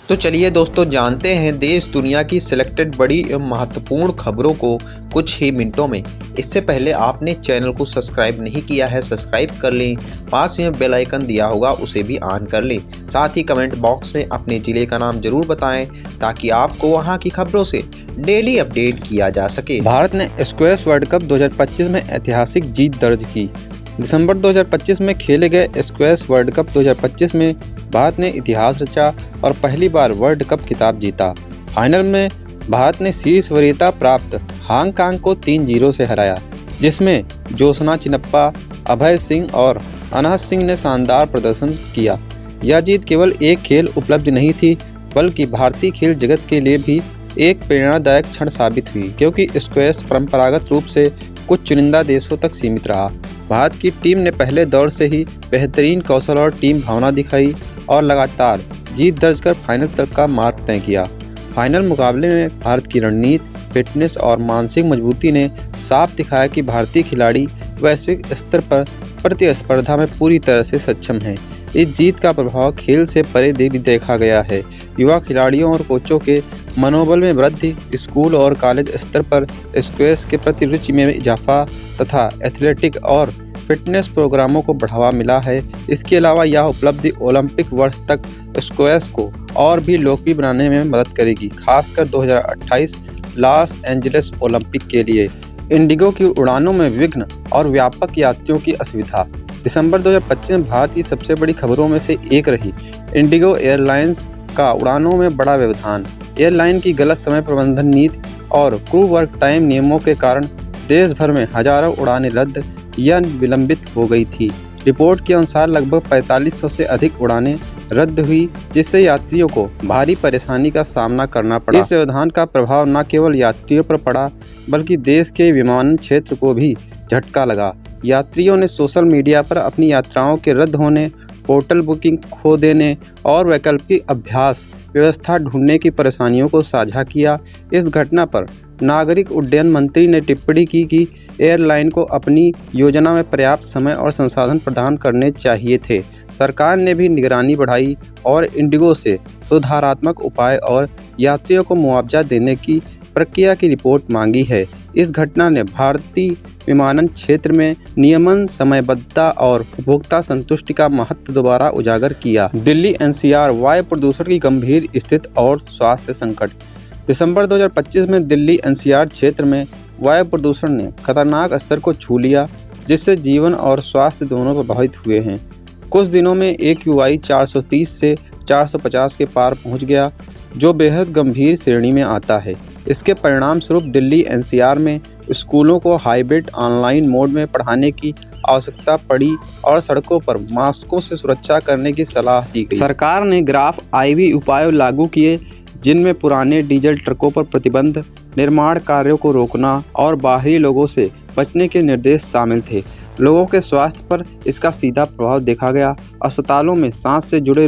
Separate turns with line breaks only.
तो चलिए दोस्तों जानते हैं देश दुनिया की सिलेक्टेड बड़ी एवं महत्वपूर्ण खबरों को कुछ ही मिनटों में। इससे पहले आपने चैनल को सब्सक्राइब नहीं किया है, सब्सक्राइब कर लें। पास में बेल आइकन दिया होगा उसे भी ऑन कर लें। साथ ही कमेंट बॉक्स में अपने ज़िले का नाम जरूर बताएं ताकि आपको वहां की खबरों से डेली अपडेट किया जा सके।
भारत ने स्क्वैश वर्ल्ड कप 2025 में ऐतिहासिक जीत दर्ज की। दिसंबर 2025 में खेले गए स्क्वैश वर्ल्ड कप 2025 में भारत ने इतिहास रचा और पहली बार वर्ल्ड कप खिताब जीता। फाइनल में भारत ने शीर्ष वरीयता प्राप्त हांगकांग को 3-0 से हराया, जिसमें ज्योत्सना चिन्नप्पा, अभय सिंह और अनहत सिंह ने शानदार प्रदर्शन किया। यह जीत केवल एक खेल उपलब्धि नहीं थी, बल्कि भारतीय खेल जगत के लिए भी एक प्रेरणादायक क्षण साबित हुई, क्योंकि स्क्वैश परंपरागत रूप से कुछ चुनिंदा देशों तक सीमित रहा। भारत की टीम ने पहले दौर से ही बेहतरीन कौशल और टीम भावना दिखाई और लगातार जीत दर्ज कर फाइनल तक का मार्ग तय किया। फाइनल मुकाबले में भारत की रणनीति, फिटनेस और मानसिक मजबूती ने साफ दिखाया कि भारतीय खिलाड़ी वैश्विक स्तर पर प्रतिस्पर्धा में पूरी तरह से सक्षम हैं। इस जीत का प्रभाव खेल से परे भी देखा गया है। युवा खिलाड़ियों और कोचों के मनोबल में वृद्धि, स्कूल और कॉलेज स्तर पर स्क्वैश के प्रति रुचि में इजाफा तथा एथलेटिक और फिटनेस प्रोग्रामों को बढ़ावा मिला है। इसके अलावा यह उपलब्धि ओलंपिक वर्ष तक स्क्वैश को और भी लोकप्रिय बनाने में मदद करेगी, खासकर 2028 लॉस एंजलिस ओलंपिक के लिए। इंडिगो की उड़ानों में विघ्न और व्यापक यात्रियों की असुविधा। दिसंबर 2025 में भारत की सबसे बड़ी खबरों में से एक रही इंडिगो एयरलाइंस का उड़ानों में बड़ा व्यवधान। एयरलाइन की गलत समय प्रबंधन नीति और क्रू वर्क टाइम नियमों के कारण देश भर में हजारों उड़ानें रद्द या विलंबित हो गई थी। रिपोर्ट के अनुसार लगभग 4500 से अधिक उड़ानें रद्द हुई, जिससे यात्रियों को भारी परेशानी का सामना करना पड़ा। इस व्यवधान का प्रभाव न केवल यात्रियों पर पड़ा, बल्कि देश के विमानन क्षेत्र को भी झटका लगा। यात्रियों ने सोशल मीडिया पर अपनी यात्राओं के रद्द होने, होटल बुकिंग खो देने और वैकल्पिक अभ्यास व्यवस्था ढूंढने की परेशानियों को साझा किया। इस घटना पर नागरिक उड्डयन मंत्री ने टिप्पणी की कि एयरलाइन को अपनी योजना में पर्याप्त समय और संसाधन प्रदान करने चाहिए थे। सरकार ने भी निगरानी बढ़ाई और इंडिगो से सुधारात्मक उपाय और यात्रियों को मुआवजा देने की प्रक्रिया की रिपोर्ट मांगी है। इस घटना ने भारतीय विमानन क्षेत्र में नियमन, समयबद्धता और उपभोक्ता संतुष्टि का महत्व दोबारा उजागर किया। दिल्ली एनसीआर वायु प्रदूषण की गंभीर स्थिति और स्वास्थ्य संकट। दिसंबर 2025 में दिल्ली एनसीआर क्षेत्र में वायु प्रदूषण ने खतरनाक स्तर को छू लिया, जिससे जीवन और स्वास्थ्य दोनों प्रभावित हुए हैं। कुछ दिनों में AQI 430 से 450 के पार पहुंच गया, जो बेहद गंभीर श्रेणी में आता है। इसके परिणाम स्वरूप दिल्ली एनसीआर में स्कूलों को हाइब्रिड ऑनलाइन मोड में पढ़ाने की आवश्यकता पड़ी और सड़कों पर मास्कों से सुरक्षा करने की सलाह दी गई। सरकार ने ग्राफ IV उपाय लागू किए, जिनमें पुराने डीजल ट्रकों पर प्रतिबंध, निर्माण कार्यों को रोकना और बाहरी लोगों से बचने के निर्देश शामिल थे। लोगों के स्वास्थ्य पर इसका सीधा प्रभाव देखा गया। अस्पतालों में सांस से जुड़े